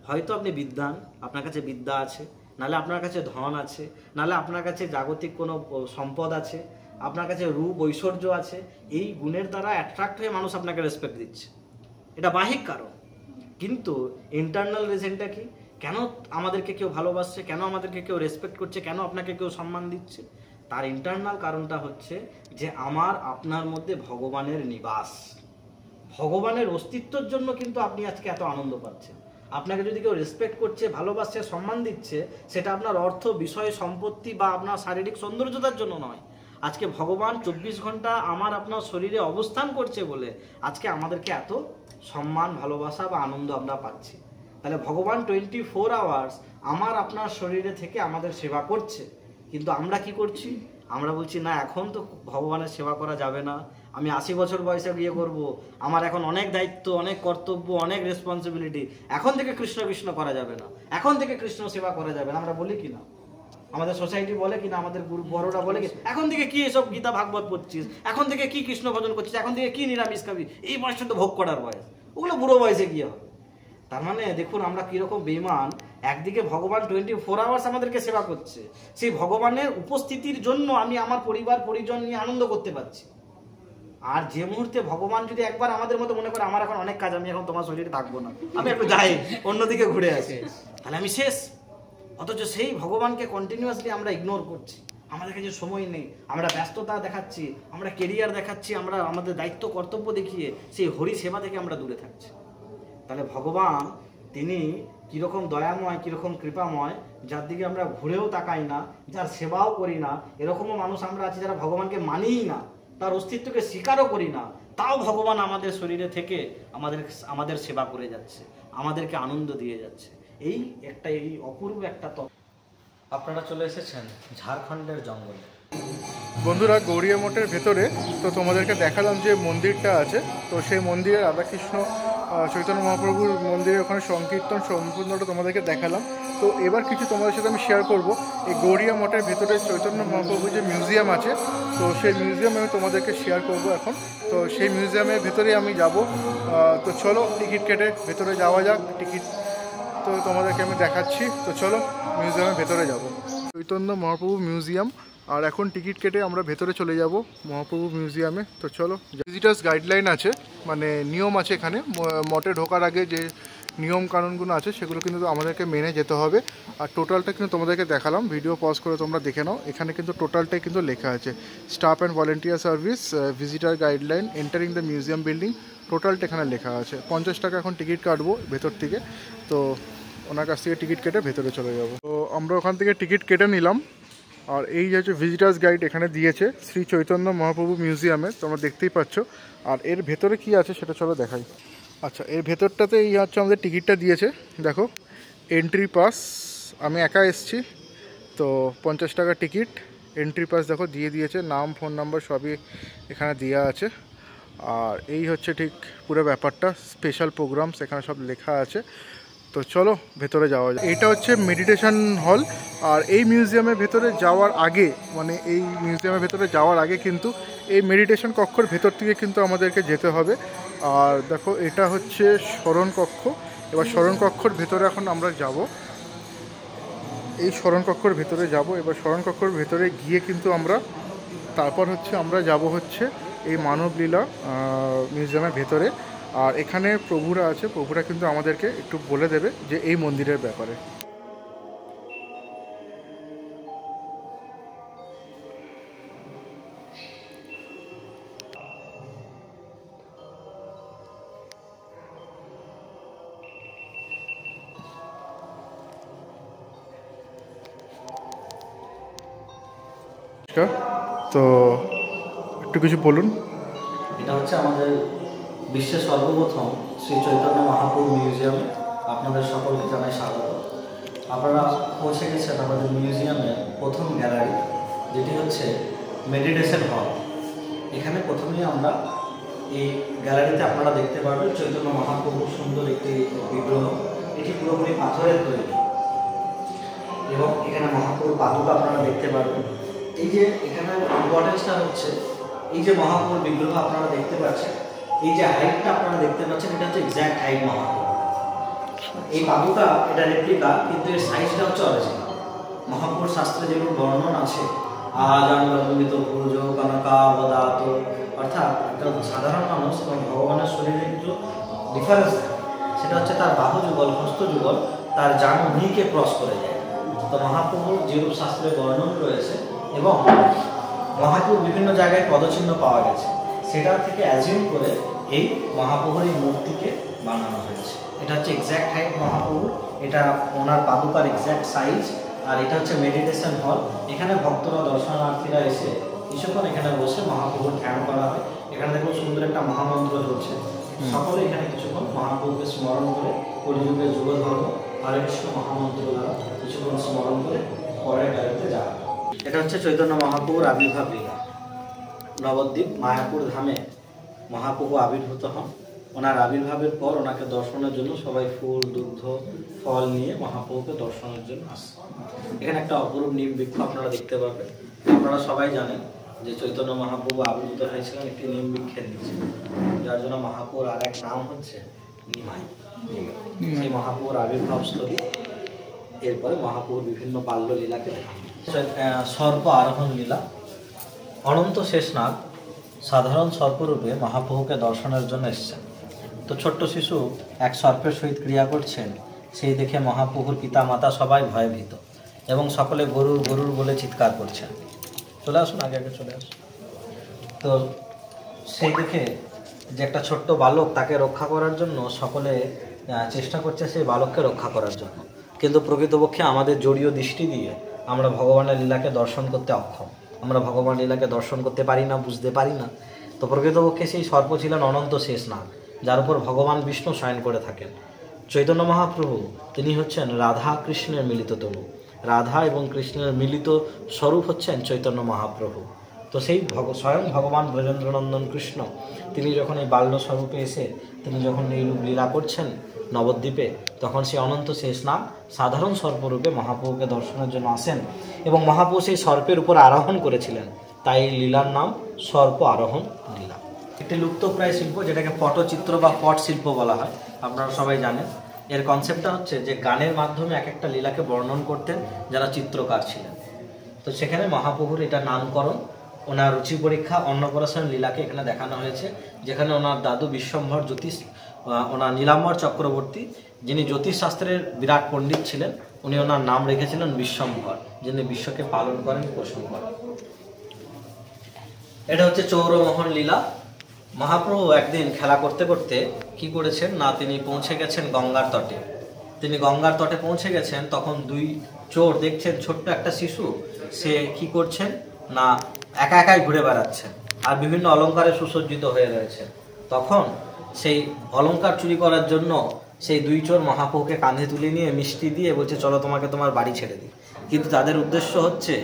হয়তো আপনি বিদ্বান, আপনার কাছে বিদ্যা আছে, নাহলে আপনার কাছে ধন আছে, নাহলে আপনার কাছে জাগতিক কোনো সম্পদ আছে, আপনার কাছে রূপ ঐশ্বর্য আছে। এই গুণের দ্বারা অ্যাট্রাক্ট হয়ে মানুষ আপনাকে রেসপেক্ট দিচ্ছে, এটা বাহ্যিক কারণ। কিন্তু ইন্টারনাল রিজনটা কি? কেন আমাদেরকে কেউ ভালোবাসছে, কেন আমাদেরকে কেউ রেসপেক্ট করছে, কেন আপনাকে কেউ সম্মান দিচ্ছে? তার ইন্টারনাল কারণটা হচ্ছে যে আমার আপনার মধ্যে ভগবানের নিবাস, ভগবানের অস্তিত্বের জন্য কিন্তু আপনি আজকে এত আনন্দ পাচ্ছেন। আপনাকে যদি কেউ রেসপেক্ট করছে, ভালোবাসছে, সম্মান দিচ্ছে, সেটা আপনার অর্থ, বিষয়, সম্পত্তি বা আপনার শারীরিক সৌন্দর্যতার জন্য নয়। আজকে ভগবান 24 ঘন্টা আমার আপনার শরীরে অবস্থান করছে বলে আজকে আমাদেরকে এত সম্মান, ভালোবাসা বা আনন্দ আমরা পাচ্ছি। তাহলে ভগবান 24 আওয়ার্স আমার আপনার শরীরে থেকে আমাদের সেবা করছে, কিন্তু আমরা কি করছি? আমরা বলছি না, এখন তো ভগবানের সেবা করা যাবে না, আমি 80 বছর বয়সে বিয়ে করব, আমার এখন অনেক দায়িত্ব, অনেক কর্তব্য, অনেক রেসপন্সিবিলিটি, এখন থেকে কৃষ্ণ কৃষ্ণ করা যাবে না, এখন থেকে কৃষ্ণ সেবা করা যাবে না। আমরা বলি কি না? আমাদের সোসাইটি বলে কিনা, আমাদের গুরু বড়রা বলে কি, এখন থেকে কি এসব গীতা ভাগবত পড়ছিস, এখন থেকে কি কৃষ্ণ ভজন করছিস, এখন থেকে কি নিরামিষ খাবি, এই বয়সটা তো ভোগ করার বয়স, ওগুলো বুড়ো বয়সে গিয়ে হবে। তার মানে দেখুন আমরা কিরকম বেঈমান। একদিকে ভগবান 24 আওয়ার্স আমাদেরকে সেবা করছে, সেই ভগবানের উপস্থিতির জন্য আমি আমার পরিবার পরিজন নিয়ে আনন্দ করতে পারছি। আর যে মুহূর্তে ভগবান যদি একবার আমাদের মতো মনে করে আমার এখন অনেক কাজ, আমি এখন তোমার শরীরে থাকবো না, আমি একটু যাই অন্যদিকে ঘুরে আসি, তাহলে আমি শেষ। অথচ সেই ভগবানকে কন্টিনিউয়াসলি আমরা ইগনোর করছি, আমাদের কাছে সময় নেই, আমরা ব্যস্ততা দেখাচ্ছি, আমরা কেরিয়ার দেখাচ্ছি, আমরা আমাদের দায়িত্ব কর্তব্য দেখিয়ে সেই হরি সেবা থেকে আমরা দূরে থাকছি। তাহলে ভগবান তিনি কীরকম দয়াময়, কীরকম কৃপাময়, যার দিকে আমরা ঘুরেও তাকাই না, যার সেবাও করি না। এরকমও মানুষ আমরা আছি যারা ভগবানকে মানিই না, তার অস্তিত্বকে স্বীকারও করি না, তাও ভগবান আমাদের শরীরে থেকে আমাদের সেবা করে যাচ্ছে, আমাদেরকে আনন্দ দিয়ে যাচ্ছে। এই অপূর্ব একটা তত্ত্ব। আপনারা চলে এসেছেন ঝাড়খণ্ডের জঙ্গলে। বন্ধুরা, গৌড়িয়া মঠের ভেতরে তো তোমাদেরকে দেখালাম যে মন্দিরটা আছে, তো সেই মন্দিরে রাধাকৃষ্ণ চৈতন্য মহাপ্রভুর মন্দিরে ওখানে সংকীর্তন সম্পূর্ণটা তোমাদেরকে দেখালাম। তো এবার কিছু তোমাদের সাথে আমি শেয়ার করব এই গৌড়িয়া মঠের ভেতরে চৈতন্য মহাপ্রভুর যে মিউজিয়াম আছে, তো সেই মিউজিয়াম আমি তোমাদেরকে শেয়ার করব এখন। তো সেই মিউজিয়ামের ভেতরে আমি যাব, তো চলো টিকিট কেটে ভেতরে যাওয়া যাক। টিকিট তো তোমাদেরকে আমি দেখাচ্ছি, তো চলো মিউজিয়ামের ভেতরে যাব। চৈতন্য মহাপ্রভু মিউজিয়াম, আর এখন টিকিট কেটে আমরা ভেতরে চলে যাব মহাপ্রভু মিউজিয়ামে। তো চলো, ভিজিটার্স গাইডলাইন আছে, মানে নিয়ম আছে এখানে মঠে ঢোকার আগে যে নিয়ম কানুনগুলো আছে সেগুলো কিন্তু আমাদেরকে মেনে যেতে হবে। আর টোটালটা কিন্তু তোমাদেরকে দেখালাম, ভিডিও পজ করে তোমরা দেখে নাও। এখানে কিন্তু টোটালটাই কিন্তু লেখা আছে, staff and volunteer service, visitor guideline, entering the museum building, টোটালটা এখানে লেখা আছে। 50 টাকা এখন টিকিট কাটবো ভেতর থেকে, তো ওনার কাছ থেকে টিকিট কেটে ভেতরে চলে যাব। তো আমরা ওখান থেকে টিকিট কেটে নিলাম। আর এই যে হচ্ছে ভিজিটার্স গাইড এখানে দিয়েছে শ্রী চৈতন্য মহাপ্রভু মিউজিয়ামে, তোমরা দেখতেই পাচ্ছ। আর এর ভেতরে কি আছে সেটা চলো দেখাই। আচ্ছা, এর ভেতরটাতে এই হচ্ছে আমাদের টিকিটটা দিয়েছে, দেখো এন্ট্রি পাস। আমি একা এসছি, তো 50 টাকা টিকিট, এন্ট্রি পাস দেখো দিয়ে দিয়েছে, নাম ফোন নাম্বার সবই এখানে দেওয়া আছে। আর এই হচ্ছে ঠিক পুরো ব্যাপারটা, স্পেশাল প্রোগ্রামস এখানে সব লেখা আছে। তো চলো ভেতরে যাওয়া যায়। এটা হচ্ছে মেডিটেশন হল। আর এই মিউজিয়ামের ভেতরে যাওয়ার আগে, মানে এই মিউজিয়ামের ভেতরে যাওয়ার আগে কিন্তু এই মেডিটেশন কক্ষর ভেতর থেকে কিন্তু আমাদেরকে যেতে হবে। আর দেখো এটা হচ্ছে স্মরণ কক্ষ। এবার স্মরণ কক্ষর ভেতরে এখন আমরা যাব, এই স্মরণ কক্ষর ভেতরে যাব। এবার স্মরণ কক্ষর ভেতরে গিয়ে কিন্তু আমরা তারপর আমরা যাব এই মানবলীলা মিউজিয়ামের ভেতরে। আর এখানে প্রভুরা আছে, প্রভুরা কিন্তু আমাদেরকে একটু বলে দেবে যে এই মন্দিরের ব্যাপারে। তো একটু কিছু বলুন। এটা হচ্ছে আমাদের বিশ্বের সর্বপ্রথম শ্রী চৈতন্য মহাপ্রভু মিউজিয়ামে আপনাদের সকলকে জানাই স্বাগত। আপনারা পৌঁছে গেছেন আমাদের মিউজিয়ামের প্রথম গ্যালারি, যেটি হচ্ছে মেডিটেশন হল। এখানে প্রথমেই আমরা এই গ্যালারিতে আপনারা দেখতে পারবেন চৈতন্য মহাপ্রভুর সুন্দর একটি বিগ্রহ। এটি পুরোপুরি পাথরের তৈরি এবং এখানে মহাপ্রভুর পাদুকা আপনারা দেখতে পারবেন। এই যে এখানে ইম্পর্টেন্সটা হচ্ছে এই যে মহাপ্রভুর বিগ্রহ আপনারা দেখতে পাচ্ছেন, এই যে হাইটটা আপনারা দেখতে পাচ্ছেন, এটা হচ্ছে এক্স্যাক্ট হাইট মহাপ্রভু। এই পাদুকা এটা রেপ্লিকা, কিন্তু এর সাইজটা হচ্ছে অরিজিনাল। মহাপুর শাস্ত্রে যেগুলো বর্ণন আছে, আজানবিত ভুজ কনকাবদাত, অর্থাৎ একটা সাধারণ মানুষ এবং ভগবানের শরীরে কিছু ডিফারেন্স থাকে। সেটা হচ্ছে তার বাহু যুগল, হস্ত যুগল তার জানো নিকে ক্রস করে যায়। তো মহাপ্রভুর যেরূপ শাস্ত্রে বর্ণন রয়েছে এবং মহাপ্রভুর বিভিন্ন জায়গায় পদচিহ্ন পাওয়া গেছে, সেটা থেকে অ্যাজিউম করে এই মহাপ্রভুর এই মূর্তিকে বানানো হয়েছে। এটা হচ্ছে এক্স্যাক্ট হাইট মহাপ্রভুর, এটা ওনার পাদুকার এক্স্যাক্ট সাইজ। আর এটা হচ্ছে মেডিটেশন হল। এখানে ভক্তরা, দর্শনার্থীরা এসে কিছুক্ষণ এখানে বসে মহাপ্রভুর ধ্যান করা হয়। এখানে দেখুন সুন্দর একটা মহামন্ত্র চলছে। সকলে এখানে কিছুক্ষণ মহাপ্রভুকে স্মরণ করে কলিযুগের যুগ ধর্ম হরে কৃষ্ণ মহামন্ত্র দ্বারা কিছুক্ষণ স্মরণ করে পরের গাড়িতে যাওয়া। এটা হচ্ছে চৈতন্য মহাপ্রভুর আবির্ভাব লীলা। নবদ্বীপ মায়াপুর ধামে মহাপ্রভু আবির্ভূত হন। ওনার আবির্ভাবের পর ওনাকে দর্শনের জন্য সবাই ফুল, দুগ্ধ, ফল নিয়ে মহাপ্রভুকে দর্শনের জন্য আসে। এখানে একটা অপরূপ নিম বৃক্ষ আপনারা দেখতে পাবেন। আপনারা সবাই জানেন যে চৈতন্য মহাপ্রভু আবির্ভূত হয়েছিলেন একটি নিম বৃক্ষের নিচে, যার জন্য মহাপ্রভুর আর এক নাম হচ্ছে নিমাই। সেই মহাপ্রভুর আবির্ভাব স্থলী। এরপরে মহাপ্রভুর বিভিন্ন বাল্য লীলাকে দেখা। সর্প আরোহণ লীলা। অনন্ত শেষনাগ সাধারণ সর্পরূপে মহাপ্রভুকে দর্শনের জন্য এসেছেন। তো ছোট্ট শিশু এক সর্পের সহিত ক্রিয়া করছেন, সেই দেখে মহাপ্রভুর পিতা মাতা সবাই ভয়ভীত এবং সকলে গরুর গরুর বলে চিৎকার করছেন। চলে আসুন, আগে আগে চলে আসুন। তো সেই দেখে যে একটা ছোট্ট বালক, তাকে রক্ষা করার জন্য সকলে চেষ্টা করছে সেই বালককে রক্ষা করার জন্য। কিন্তু প্রকৃতপক্ষে আমাদের জড়ীয় দৃষ্টি দিয়ে আমরা ভগবানের লীলাকে দর্শন করতে অক্ষম। আমরা ভগবান লীলাকে দর্শন করতে পারি না, বুঝতে পারি না। তো প্রকৃতপক্ষে সেই সর্প ছিলেন অনন্ত শেষনাগ, যার উপর ভগবান বিষ্ণু শয়ন করে থাকেন। চৈতন্য মহাপ্রভু তিনি হচ্ছেন রাধা কৃষ্ণের মিলিত তনু। রাধা এবং কৃষ্ণের মিলিত স্বরূপ হচ্ছেন চৈতন্য মহাপ্রভু। তো সেই স্বয়ং ভগবান ব্রজেন্দ্রনন্দন কৃষ্ণ তিনি যখন এই বাল্য স্বরূপে এসে তিনি যখন এই রূপ লীলা করছেন নবদ্বীপে, তখন সেই অনন্ত শেষনাগ সাধারণ সর্পরূপে মহাপ্রভুকে দর্শনের জন্য আসেন এবং মহাপ্রভু সেই সর্পের উপর আরোহণ করেছিলেন। তাই এই লীলার নাম সর্প আরোহণ লীলা। একটি লুপ্তপ্রায় শিল্প, যেটাকে পটচিত্র বা পট শিল্প বলা হয়, আপনারা সবাই জানেন। এর কনসেপ্টটা হচ্ছে যে গানের মাধ্যমে এক একটা লীলাকে বর্ণন করতেন যারা চিত্রকার ছিলেন। তো সেখানে মহাপ্রভুর এটা নামকরণ, ওনার রুচি পরীক্ষা, অন্নপ্রাশন লীলাকে এখানে দেখানো হয়েছে, যেখানে ওনার দাদু বিশ্বম্ভর জ্যোতিষ, ওনার নীলাম্বর চক্রবর্তী, যিনি জ্যোতিষশাস্ত্রের বিরাট পণ্ডিত ছিলেন, উনি ওনার নাম রেখেছিলেন বিশ্বম্ভর, যিনি বিশ্বকে পালন করেন, পোষণ করেন। এটা হচ্ছে চৌরমোহন লীলা। মহাপ্রভু একদিন খেলা করতে করতে কি করেছেন না, তিনি পৌঁছে গেছেন গঙ্গার তটে। তিনি গঙ্গার তটে পৌঁছে গেছেন, তখন দুই চোর দেখছেন ছোট্ট একটা শিশু, সে কি করছেন না একা একাই ঘুরে বেড়াচ্ছেন আর বিভিন্ন অলঙ্কারে সুসজ্জিত হয়ে রয়েছে। তখন সেই অলঙ্কার চুরি করার জন্য সেই দুই চোর মহাপ্রভুকে কাঁধে তুলে নিয়ে মিষ্টি দিয়ে বলছে চলো তোমাকে তোমার বাড়ি ছেড়ে দিই। কিন্তু তাদের উদ্দেশ্য হচ্ছে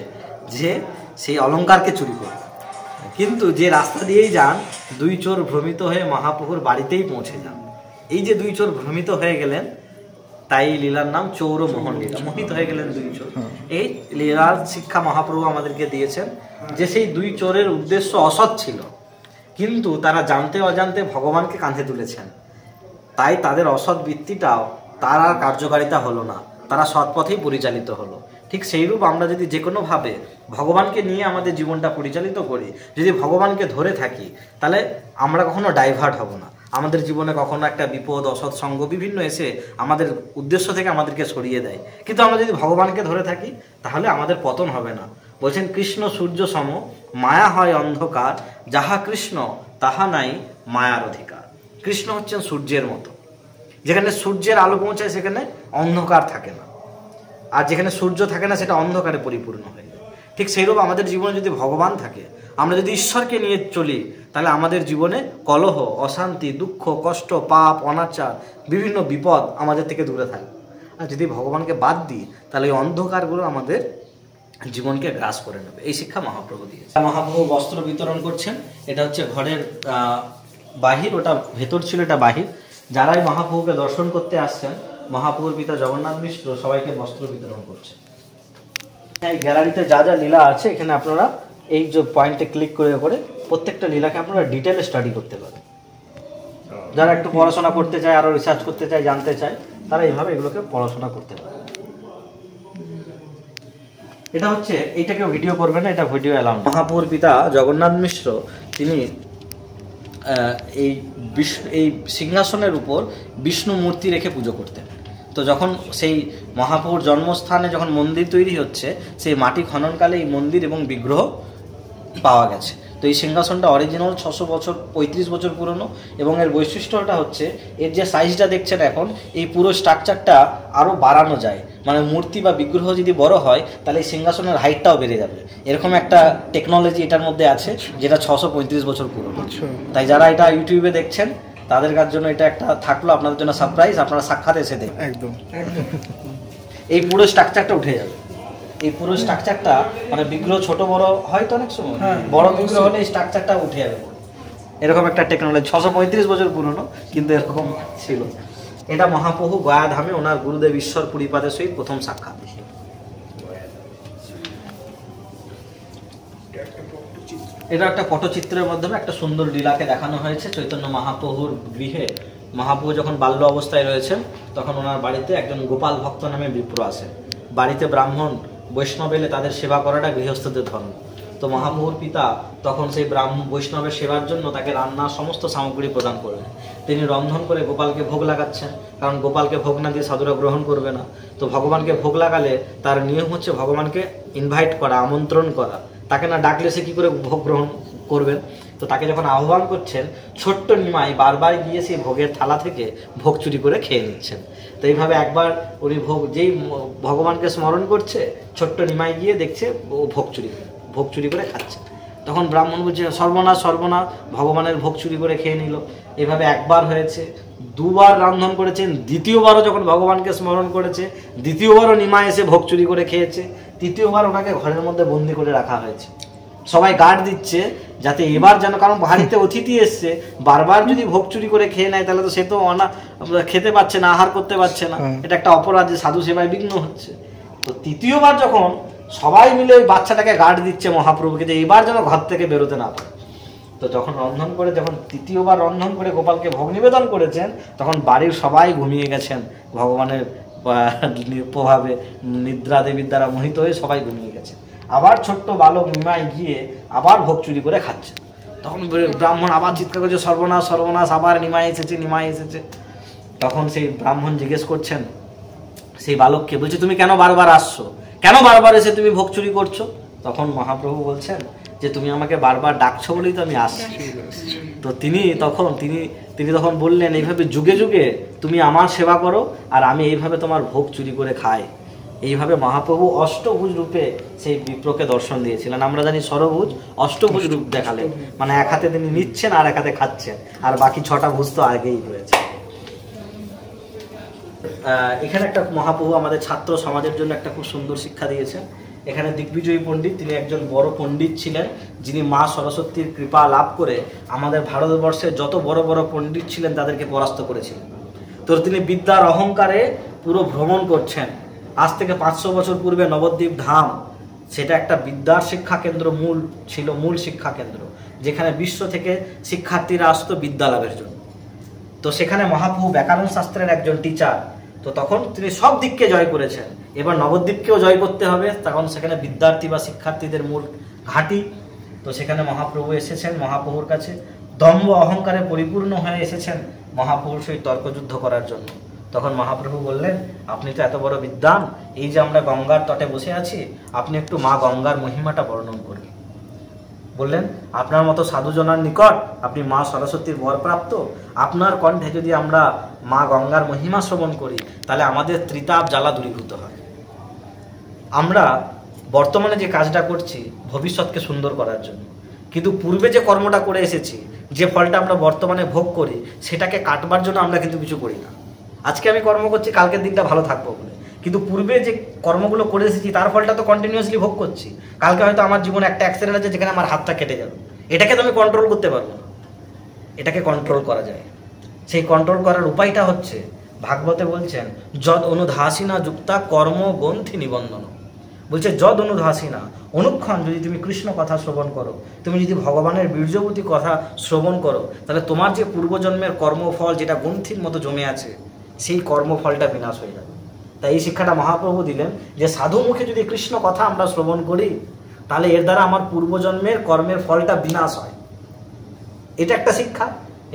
যে সেই অলঙ্কারকে চুরি করবে। কিন্তু যে রাস্তা দিয়েই যান, দুই চোর ভ্রমিত হয়ে মহাপ্রভুর বাড়িতেই পৌঁছে যান। এই যে দুই চোর ভ্রমিত হয়ে গেলেন, তাই লীলার নাম চৌরমোহন লীলা। মোহিত হয়ে গেলেন দুই চোর। এই লীলার শিক্ষা মহাপ্রভু আমাদেরকে দিয়েছেন যে সেই দুই চোরের উদ্দেশ্য অসৎ ছিল, কিন্তু তারা জানতে অজান্তে ভগবানকে কাঁধে তুলেছেন। তাই তাদের অসৎ বৃত্তিটাও তার আর কার্যকারিতা হলো না, তারা সৎপথেই পরিচালিত হলো। ঠিক সেইরূপ আমরা যদি যে কোনোভাবে ভগবানকে নিয়ে আমাদের জীবনটা পরিচালিত করি, যদি ভগবানকে ধরে থাকি, তাহলে আমরা কখনো ডাইভার্ট হব না। আমাদের জীবনে কখনো একটা বিপদ, অসৎ সঙ্গ বিভিন্ন এসে আমাদের উদ্দেশ্য থেকে আমাদেরকে সরিয়ে দেয়। কিন্তু আমরা যদি ভগবানকে ধরে থাকি, তাহলে আমাদের পতন হবে না। বলছেন কৃষ্ণ সূর্য সম, মায়া হয় অন্ধকার, যাহা কৃষ্ণ তাহা নাই মায়ার অধিকার। কৃষ্ণ হচ্ছেন সূর্যের মতো, যেখানে সূর্যের আলো পৌঁছায় সেখানে অন্ধকার থাকে না, আর যেখানে সূর্য থাকে না সেটা অন্ধকারে পরিপূর্ণ হয়ে যায়। ঠিক সেইরূপ আমাদের জীবনে যদি ভগবান থাকে, আমরা যদি ঈশ্বরকে নিয়ে চলি, তাহলে আমাদের জীবনে কলহ, অশান্তি, দুঃখ, কষ্ট, পাপ, অনাচার, বিভিন্ন বিপদ আমাদের থেকে দূরে থাকে। আর যদি ভগবানকে বাদ দিই, তাহলে এই অন্ধকারগুলো আমাদের জীবনকে গ্রাস করে নেবে। এই শিক্ষা মহাপ্রভু দিয়েছে। মহাপ্রভু বস্ত্র বিতরণ করছেন। এটা হচ্ছে ঘরের বাহির, ওটা ভেতর ছিল, এটা বাহির। যারাই মহাপ্রভুকে দর্শন করতে আসছেন, মহাপ্রভুর পিতা জগন্নাথ মিশ্র সবাইকে বস্ত্র বিতরণ করছেন। এই গ্যালারিতে যা যা লীলা আছে, এখানে আপনারা এই যে পয়েন্টে ক্লিক করে করে প্রত্যেকটা লীলাকে আপনারা ডিটেলে স্টাডি করতে পারেন। যারা একটু পড়াশোনা করতে চায়, আরো রিসার্চ করতে চায়, জানতে চায়, তারা এইভাবে এগুলোকে পড়াশোনা করতে পারে। এটা হচ্ছে, এইটাকেও ভিডিও করবে না, এটা ভিডিও এলাও। মহাপ্রভুর পিতা জগন্নাথ মিশ্র তিনি এই সিংহাসনের উপর বিষ্ণু মূর্তি রেখে পুজো করতেন। তো যখন সেই মহাপ্রভুর জন্মস্থানে যখন মন্দির তৈরি হচ্ছে, সেই মাটি খননকালে এই মন্দির এবং বিগ্রহ পাওয়া গেছে। তো এই সিংহাসনটা অরিজিনাল 600 বছর 35 বছর পুরনো, এবং এর বৈশিষ্ট্যটা হচ্ছে এর যে সাইজটা দেখছেন এখন, এই পুরো স্ট্রাকচারটা আরও বাড়ানো যায়। মানে মূর্তি বা বিগ্রহ যদি বড় হয় তাহলে এই সিংহাসনের হাইটটাও বেড়ে যাবে। এরকম একটা টেকনোলজি এটার মধ্যে আছে, যেটা 635 বছর পুরনো। তাই যারা এটা ইউটিউবে দেখছেন তাদের জন্য এটা একটা থাকলো আপনাদের জন্য সারপ্রাইজ, আপনারা সাক্ষাৎ এসে দেখবেন। একদম এই পুরো স্ট্রাকচারটা উঠে যাবে। এই পুরো স্ট্রাকচারটা মানে বিগ্রহ ছোট বড় হয়তো অনেক সময়, বড় বিগ্রহ হলে এই স্ট্রাকচারটা উঠে যাবে। এরকম একটা টেকনোলজি 635 বছর পুরনো, কিন্তু এরকম ছিল। এটা মহাপ্রভু গয়াধামে ওনার গুরুদেব ঈশ্বর পুরীপাদের সহিত প্রথম সাক্ষাৎ। এটা একটা পটচিত্রের মাধ্যমে একটা সুন্দর লীলাকে দেখানো হয়েছে। চৈতন্য মহাপ্রভুর গৃহে মহাপ্রভু যখন বাল্য অবস্থায় রয়েছেন, তখন ওনার বাড়িতে একজন গোপাল ভক্ত নামে বিপ্র আসেন। বাড়িতে ব্রাহ্মণ বৈষ্ণব এলে তাদের সেবা করাটা গৃহস্থদের ধর্ম। তো মহাপ্রভুর পিতা তখন সেই বৈষ্ণবের সেবার জন্য তাকে রান্নার সমস্ত সামগ্রী প্রদান করলেন। তিনি রন্ধন করে গোপালকে ভোগ লাগাচ্ছেন, কারণ গোপালকে ভোগ না দিয়ে সাধুরা গ্রহণ করবে না। তো ভগবানকে ভোগ লাগালে তার নিয়ম হচ্ছে ভগবানকে ইনভাইট করা, আমন্ত্রণ করা। তাকে না ডাকলে সে কী করে ভোগ গ্রহণ করবেন? তো তাকে যখন আহ্বান করছেন, ছোট্ট নিমাই বারবার গিয়ে সেই ভোগের থালা থেকে ভোগ চুরি করে খেয়ে নিচ্ছেন। তো এইভাবে একবার উনি যেই ভগবানকে স্মরণ করছে, ছোট্ট নিমাই গিয়ে দেখছে ও ভোগ চুরি করে খাচ্ছে। তখন ব্রাহ্মণ বলছে, সর্বনাশ সর্বনাশ, ভগবানের ভোগ চুরি করে খেয়ে নিল। এভাবে একবার হয়েছে, দুবার রন্ধন করেছেন, দ্বিতীয়বারও যখন ভগবানকে স্মরণ করেছে, দ্বিতীয়বারও নিমাই এসে ভোগ চুরি করে খেয়েছে। তৃতীয়বার ওনাকে ঘরের মধ্যে বন্দি করে রাখা হয়েছে। সবাই গার্ড দিচ্ছে যাতে এবার যেন, কারণ বাড়িতে অতিথি এসছে, বারবার যদি ভোগ চুরি করে খেয়ে নেয় তাহলে তো সে তো খেতে পারছে না, আহার করতে পারছে না। এটা একটা অপরাধ, যে সাধু সেবায় বিঘ্ন হচ্ছে। তো তৃতীয়বার যখন সবাই মিলে ওই বাচ্চাটাকে গার্ড দিচ্ছে মহাপ্রভুকে, যে এবার যেন ঘর থেকে বেরোতে না পারে। তো যখন তৃতীয়বার রন্ধন করে গোপালকে ভোগ নিবেদন করেছেন, তখন বাড়ির সবাই ঘুমিয়ে গেছেন ভগবানের প্রভাবে, নিদ্রা দেবীর দ্বারা মোহিত হয়ে সবাই ঘুমিয়ে গেছে। আবার ছোট্ট বালক নিমাই গিয়ে আবার ভোগ চুরি করে খাচ্ছে। তখন ব্রাহ্মণ আবার চিৎকার করছে, সর্বনাশ সর্বনাশ, আবার নিমাই এসেছে। তখন সেই ব্রাহ্মণ জিজ্ঞেস করছেন সেই বালককে, বলছে তুমি কেন বারবার আসছো, কেন বারবার এসে তুমি ভোগ চুরি করছো? তখন মহাপ্রভু বলছেন যে তুমি আমাকে বারবার ডাকছো বলেই তো আমি আসছি। তো তিনি তখন বললেন, এইভাবে যুগে যুগে তুমি আমার সেবা করো আর আমি এইভাবে তোমার ভোগ চুরি করে খাই। এইভাবে মহাপ্রভু অষ্টভুজ রূপে সেই বিপ্রকে দর্শন দিয়েছিলেন। আমরা জানি ষড়ভুজ, অষ্টভুজ রূপ দেখালেন, মানে এক হাতে তিনি নিচ্ছেন আর এক হাতে খাচ্ছেন, আর বাকি 6টা ভুজ তো আগেই রয়েছে। এখানে একটা মহাপ্রভু আমাদের ছাত্র সমাজের জন্য একটা খুব সুন্দর শিক্ষা দিয়েছেন। এখানে দিগ্বিজয়ী পণ্ডিত, তিনি একজন বড় পণ্ডিত ছিলেন, যিনি মা সরস্বতীর কৃপা লাভ করে আমাদের ভারতবর্ষের যত বড় বড় পণ্ডিত ছিলেন তাদেরকে পরাস্ত করেছিলেন। তো তিনি বিদ্যার অহংকারে পুরো ভ্রমণ করছেন। আজ থেকে 500 বছর পূর্বে নবদ্বীপ ধাম, সেটা একটা বিদ্যার শিক্ষা কেন্দ্র মূল শিক্ষা কেন্দ্র, যেখানে বিশ্ব থেকে শিক্ষার্থীরা আসতো বিদ্যা লাভের জন্য। তো সেখানে মহাপ্রভু ব্যাকরণ শাস্ত্রের একজন টিচার, তো তখন তিনি সব দিককে জয় করেছেন। এবার নবদ্বীপকেও জয় করতে হবে, তখন সেখানে বিদ্যার্থী বা শিক্ষার্থীদের মূল ঘাঁটি। তো সেখানে মহাপ্রভু এসেছেন, মহাপ্রভুর কাছে দম্ভ অহংকারে পরিপূর্ণ হয়ে এসেছেন মহাপ্রভুর সহিত তর্কযুদ্ধ করার জন্য। তখন মহাপ্রভু বললেন, আপনি তো এত বড় বিদ্বান, এই যে আমরা গঙ্গার তটে বসে আছি, আপনি একটু মা গঙ্গার মহিমাটা বর্ণন করুন। বললেন, আপনার মতো সাধুজনার নিকট আপনি মা সরস্বতীর বরপ্রাপ্ত, আপনার কণ্ঠে যদি আমরা মা গঙ্গার মহিমা শ্রবণ করি তাহলে আমাদের ত্রিতাপ জ্বালা দূরীভূত হয়। আমরা বর্তমানে যে কাজটা করছি ভবিষ্যৎকে সুন্দর করার জন্য, কিন্তু পূর্বে যে কর্মটা করে এসেছি, যে ফলটা আমরা বর্তমানে ভোগ করি, সেটাকে কাটবার জন্য আমরা কিন্তু কিছু করি না। আজকে আমি কর্ম করছি কালকের দিনটা ভালো থাকবো বলে, কিন্তু পূর্বে যে কর্মগুলো করে এসেছি তার ফলটা তো কন্টিনিউয়াসলি ভোগ করছি। কালকে হয়তো আমার জীবনে একটা অ্যাক্সিডেন্ট আছে যেখানে আমার হাতটা কেটে যাবে, এটাকে তো আমি কন্ট্রোল করতে পারবো না। এটাকে কন্ট্রোল করা যায়। সেই কন্ট্রোল করার উপায়টা হচ্ছে, ভাগবতে বলছেন, যদ অনুধাসিনা যুক্তা কর্ম গ্রন্থি নিবন্ধন। বলছে যদ অনুধাসিনা, অনুক্ষণ যদি তুমি কৃষ্ণ কথা শ্রবণ করো, তুমি যদি ভগবানের বীর্যবতী কথা শ্রবণ করো, তাহলে তোমার যে পূর্বজন্মের কর্মফল যেটা গ্রন্থির মতো জমে আছে, সেই কর্মফলটা বিনাশ হয়ে যাবে। তাই এই শিক্ষাটা মহাপ্রভু দিলেন যে সাধু মুখে যদি কৃষ্ণ কথা আমরা শ্রবণ করি তাহলে এর দ্বারা আমার পূর্বজন্মের কর্মের ফলটা বিনাশ হয়, এটা একটা শিক্ষা।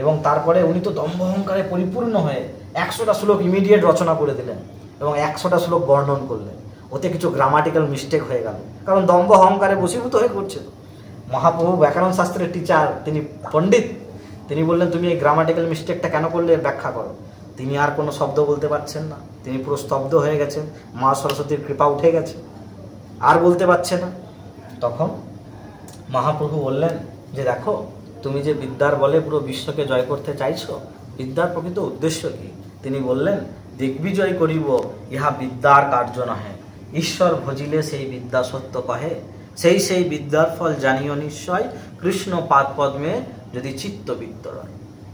এবং তারপরে উনি তো দম্ভ অহংকারে পরিপূর্ণ হয়ে 100টা শ্লোক ইমিডিয়েট রচনা করে দিলেন এবং 100টা শ্লোক বর্ণন করলেন। ওতে কিছু গ্রামাটিক্যাল মিস্টেক হয়ে গেল, কারণ দম্ভ অহংকারে বশীভূত হয়ে করছে। মহাপ্রভু ব্যাকরণ শাস্ত্রের টিচার, তিনি পণ্ডিত, তিনি বললেন তুমি এই গ্রামাটিক্যাল মিস্টেকটা কেন করলে ব্যাখ্যা করো। তিনি আর কোনো শব্দ বলতে পারছেন না, তিনি পুরো স্তব্ধ হয়ে গেছেন, মা সরস্বতীর কৃপা উঠে গেছে, আর বলতে পারছে না। তখন মহাপ্রভু বললেন যে দেখো, তুমি যে বিদ্যার বলে পুরো বিশ্বকে জয় করতে চাইছো, বিদ্যার প্রকৃত উদ্দেশ্য কি? তিনি বললেন, দিগ্বিজয় করিব ইহা বিদ্যার কার্য নহে, ঈশ্বর ভজিলে সেই বিদ্যা সত্য কহে, সেই বিদ্যার ফল জানিও নিশ্চয়, কৃষ্ণ পাদ পদ্মে যদি চিত্ত বিদ্যরয়।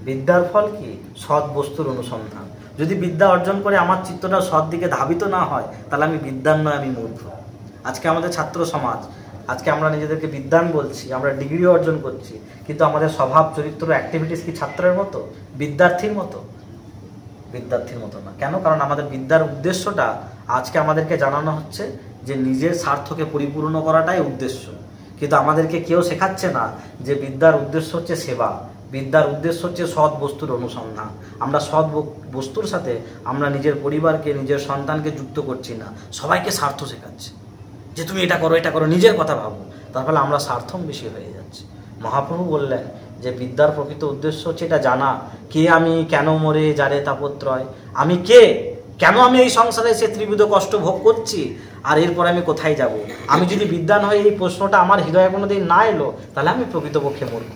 বিদ্যার ফল কি? সৎ বস্তুর অনুসন্ধান। যদি বিদ্যা অর্জন করে আমার চিত্তটা সৎ দিকে ধাবিত না হয় তাহলে আমি বিদ্যান নয়, আমি মূর্খ। আজকে আমাদের ছাত্র সমাজ, আজকে আমরা নিজেদেরকে বিদ্যান বলছি, আমরা ডিগ্রি অর্জন করছি, কিন্তু আমাদের স্বভাব চরিত্র অ্যাক্টিভিটিস কি ছাত্রের মতো, বিদ্যার্থীর মতো? বিদ্যার্থীর মতো না। কেন? কারণ আমাদের বিদ্যার উদ্দেশ্যটা আজকে আমাদেরকে জানানো হচ্ছে যে নিজের স্বার্থকে পরিপূর্ণ করাটাই উদ্দেশ্য, কিন্তু আমাদেরকে কেউ শেখাচ্ছে না যে বিদ্যার উদ্দেশ্য হচ্ছে সেবা, বিদ্যার উদ্দেশ্য হচ্ছে সৎ বস্তুর অনুসন্ধান। আমরা সৎ বস্তুর সাথে আমরা নিজের পরিবারকে, নিজের সন্তানকে যুক্ত করছি না, সবাইকে স্বার্থ শেখাচ্ছি যে তুমি এটা করো, এটা করো, নিজের কথা ভাবো। তার ফলে আমরা স্বার্থম বেশি হয়ে যাচ্ছি। মহাপ্রভু বললেন যে বিদ্যার প্রকৃত উদ্দেশ্য হচ্ছে এটা জানা, কে আমি, কেন মরে যারে তাপত্রয়, আমি কে, কেন আমি এই সংসারে সে ত্রিবিধ কষ্ট ভোগ করছি, আর এরপর আমি কোথায় যাব। আমি যদি বিদ্যান হয়ে এই প্রশ্নটা আমার হৃদয়ে কোনোদিন না এলো তাহলে আমি প্রকৃতপক্ষে মূর্খ।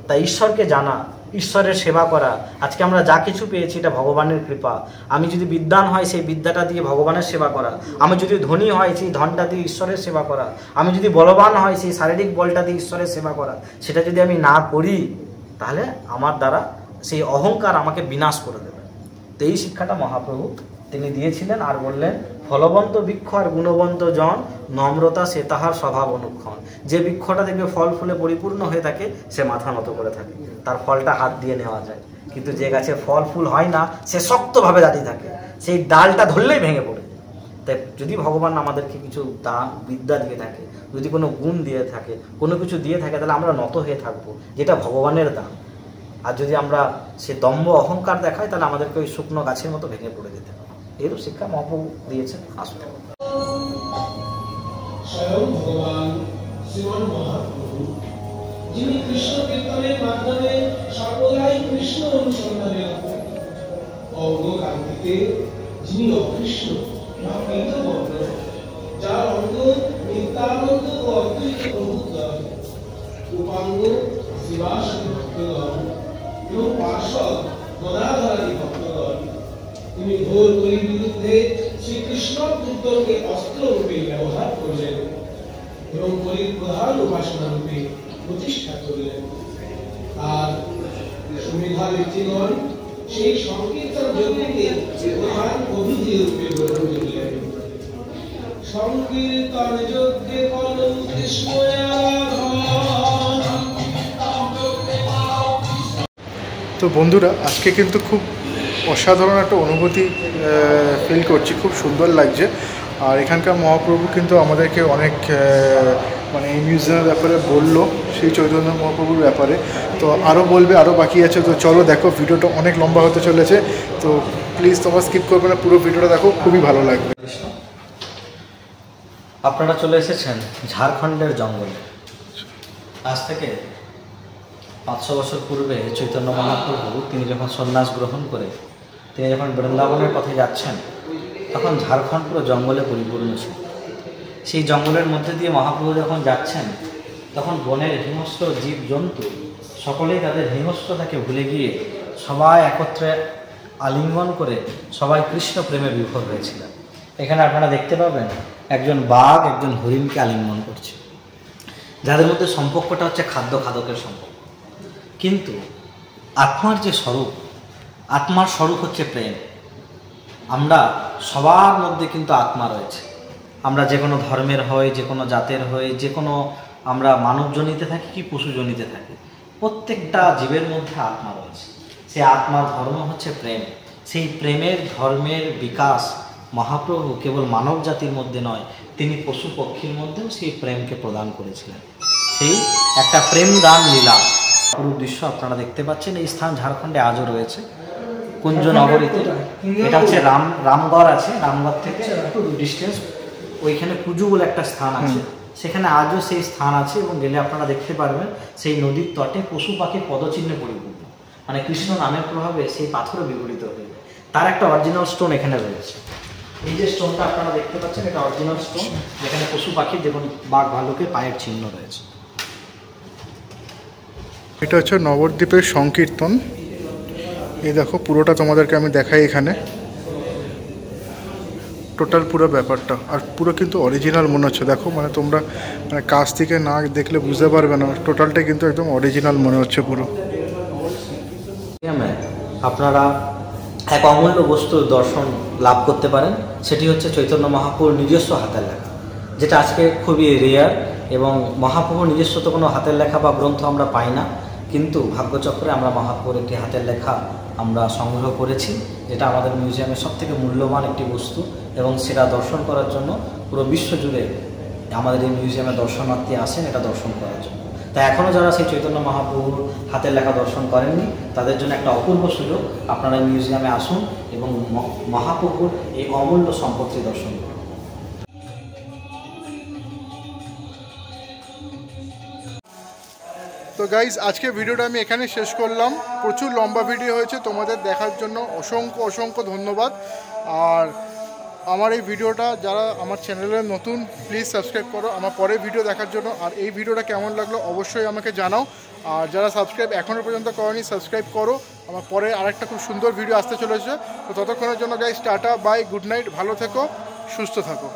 তাই ঈশ্বরকে জানা, ঈশ্বরের সেবা করা, আজকে আমরা যা কিছু পেয়েছি এটা ভগবানের কৃপা। আমি যদি বিদ্বান হয় সেই বিদ্যাটা দিয়ে ভগবানের সেবা করা, আমি যদি ধনী হয় সেই ধনটা দিয়ে ঈশ্বরের সেবা করা, আমি যদি বলবান হয় সেই শারীরিক বলটা দিয়ে ঈশ্বরের সেবা করা, সেটা যদি আমি না করি তাহলে আমার দ্বারা সেই অহংকার আমাকে বিনাশ করে দেবে। তো এই শিক্ষাটা মহাপ্রভু তিনি দিয়েছিলেন। আর বললেন, ফলবন্ত বৃক্ষ আর গুণবন্ত জন, নম্রতা সে তাহার স্বভাব অনুক্ষণ। যে বৃক্ষটা দেখবে ফল ফুলে পরিপূর্ণ হয়ে থাকে সে মাথা নত করে থাকে, তার ফলটা হাত দিয়ে নেওয়া যায়। কিন্তু যে গাছে ফল ফুল হয় না সে শক্তভাবে দাঁড়িয়ে থাকে, সেই ডালটা ধরলেই ভেঙে পড়ে। তাই যদি ভগবান আমাদেরকে কিছু দান বিদ্যা দিয়ে থাকে, যদি কোনো গুণ দিয়ে থাকে, কোনো কিছু দিয়ে থাকে, তাহলে আমরা নত হয়ে থাকবো, যেটা ভগবানের দান। আর যদি আমরা সে দম্ভ অহংকার দেখাই তাহলে আমাদেরকে ওই শুকনো গাছের মতো ভেঙে পড়ে যেতে হবে। এরও শিক্ষা মহাপ্রভু দিয়েছেন। আসলে স্বয়ং ভগবান শ্রীমান মহাপ্রভু, যিনি কৃষ্ণ কীর্তনের মাধ্যমে সর্বদাই কৃষ্ণ অনুসন্ধানে অঙ্গকান্তিতে, যিনি অকৃষ্ণ পীতবর্ণ, যার অঙ্গ নিত্যানন্দ ও অদ্বৈত প্রভুদ্বয়, উপাঙ্গ শিবাসাদি ভক্তগণ এবং পার্শ্বদ গদাধরাদি ভক্তগণ, তিনি ঘোর কলির বিরুদ্ধে শ্রীকৃষ্ণ কীর্তনকে অস্ত্র রূপে ব্যবহার করলেন এবং কলির প্রধান উপাসনা রূপে প্রতিষ্ঠা করলেন। আর সুবিধা ব্যক্তিগণ সেই সংকীর্তন যজ্ঞকে প্রধান অভিধি রূপে গ্রহণ করলেন। সংকীর্তন যজ্ঞে কলম কৃষ্ণ। তো বন্ধুরা, আজকে কিন্তু খুব অসাধারণ একটা অনুভূতি ফিল করছি, খুব সুন্দর লাগছে। আর এখানকার মহাপ্রভু কিন্তু আমাদেরকে অনেক মানে এই মিউজিয়ামের ব্যাপারে বললো, সেই চৈতন্য মহাপ্রভুর ব্যাপারে। তো আরও বলবে, আরও বাকি আছে। তো চলো দেখো, ভিডিওটা অনেক লম্বা হতে চলেছে, তো প্লিজ তোমরা স্কিপ করবে না, পুরো ভিডিওটা দেখো, খুবই ভালো লাগবে। আপনারা চলে এসেছেন ঝাড়খণ্ডের জঙ্গলে। আজ থেকে 500 বছর পূর্বে চৈতন্য মহাপ্রভু তিনি যখন সন্ন্যাস গ্রহণ করে তিনি যখন বৃন্দাবনের পথে যাচ্ছেন, তখন ঝাড়খণ্ড পুরো জঙ্গলে পরিপূর্ণ ছিল। সেই জঙ্গলের মধ্যে দিয়ে মহাপ্রভু যখন যাচ্ছেন, তখন বনের হিংস্র জীবজন্তু সকলেই তাদের হিংস্রতাকে ভুলে গিয়ে সবাই একত্রে আলিঙ্গন করে সবাই কৃষ্ণ প্রেমে বিভোর হয়েছিলেন। এখানে আপনারা দেখতে পাবেন একজন বাঘ একজন হরিণকে আলিঙ্গন করছে, যাদের মধ্যে সম্পর্কটা হচ্ছে খাদ্য খাদকের সম্পর্ক। কিন্তু আত্মার যে স্বরূপ, আত্মার স্বরূপ হচ্ছে প্রেম। আমরা সবার মধ্যে কিন্তু আত্মা রয়েছে। আমরা যে কোনো ধর্মের হই, যে কোনো জাতের হই, যে কোনো আমরা মানবজনিতে থাকি কি পশুজনিতে থাকি, প্রত্যেকটা জীবের মধ্যে আত্মা রয়েছে। সেই আত্মার ধর্ম হচ্ছে প্রেম। সেই প্রেমের ধর্মের বিকাশ মহাপ্রভু কেবল মানব জাতির মধ্যে নয়, তিনি পশু পক্ষীর মধ্যেও সেই প্রেমকে প্রদান করেছিলেন। সেই একটা প্রেম দান লীলা পুরো দৃশ্য আপনারা দেখতে পাচ্ছেন। এই স্থান ঝাড়খণ্ডে আজও রয়েছে, কুঞ্জনগরীতে। এটা হচ্ছে রামগড় আছে, রামগড় থেকে একটু ডিস্টেন্স, ওইখানে কুজু বলে একটা স্থান আছে, সেখানে আজও সেই স্থান আছে। এবং গেলে আপনারা দেখতে পারবেন সেই নদীর তটে পশু পাখির পদচিহ্নে পরিপূর্ণ, মানে কৃষ্ণ নামের প্রভাবে সেই পাথরে বিগলিত হয়ে যায়। তার একটা অরিজিনাল স্টোন এখানে রয়েছে। এই যে স্টোনটা আপনারা দেখতে পাচ্ছেন, এটা অরিজিনাল স্টোন, যেখানে পশু পাখির যেমন বাঘ ভালুকের পায়ের চিহ্ন রয়েছে। এটা হচ্ছে নবদ্বীপের সংকীর্তন। এই দেখো পুরোটা তোমাদেরকে আমি দেখাই, এখানে টোটাল পুরো ব্যাপারটা, আর পুরো কিন্তু অরিজিনাল মনে হচ্ছে। দেখো মানে তোমরা মানে কাছ থেকে না দেখলে বুঝতে পারবে না, টোটালটাই কিন্তু একদম অরিজিনাল মনে হচ্ছে পুরো। আপনারা এক অমূল্য বস্তুর দর্শন লাভ করতে পারেন, সেটি হচ্ছে চৈতন্য মহাপ্রভুর নিজস্ব হাতের লেখা, যেটা আজকে খুবই রেয়ার। এবং মহাপ্রভুর নিজস্ব তো কোনো হাতের লেখা বা গ্রন্থ আমরা পাই না, কিন্তু ভাগ্যচক্রে আমরা মহাপ্রভুর একটি হাতের লেখা আমরা সংগ্রহ করেছি, যেটা আমাদের মিউজিয়ামের সবথেকে মূল্যবান একটি বস্তু। এবং সেটা দর্শন করার জন্য পুরো বিশ্বজুড়ে আমাদের এই মিউজিয়ামে দর্শনার্থী আসেন এটা দর্শন করার জন্য। তাই এখনও যারা সেই চৈতন্য মহাপ্রভুর হাতের লেখা দর্শন করেননি, তাদের জন্য একটা অপূর্ব সুযোগ, আপনারা এই মিউজিয়ামে আসুন এবং মহাপ্রভুর এই অমূল্য সম্পত্তি দর্শন করুন। তো গাইজ, আজকে ভিডিওটা আমি এখানে শেষ করলাম। প্রচুর লম্বা ভিডিও হয়েছে, তোমাদের দেখার জন্য অসংখ্য অসংখ্য ধন্যবাদ। আর আমার এই ভিডিওটা যারা আমার চ্যানেলে নতুন, প্লিজ সাবস্ক্রাইব করো আমার পরের ভিডিও দেখার জন্য। আর এই ভিডিওটা কেমন লাগলো অবশ্যই আমাকে জানাও। আর যারা সাবস্ক্রাইব এখনও পর্যন্ত করোনি, সাবস্ক্রাইব করো। আমার পরে আরেকটা খুব সুন্দর ভিডিও আসতে চলেছে। তো ততক্ষণের জন্য guys tata, bye, good night, ভালো থেকো, সুস্থ থাকো।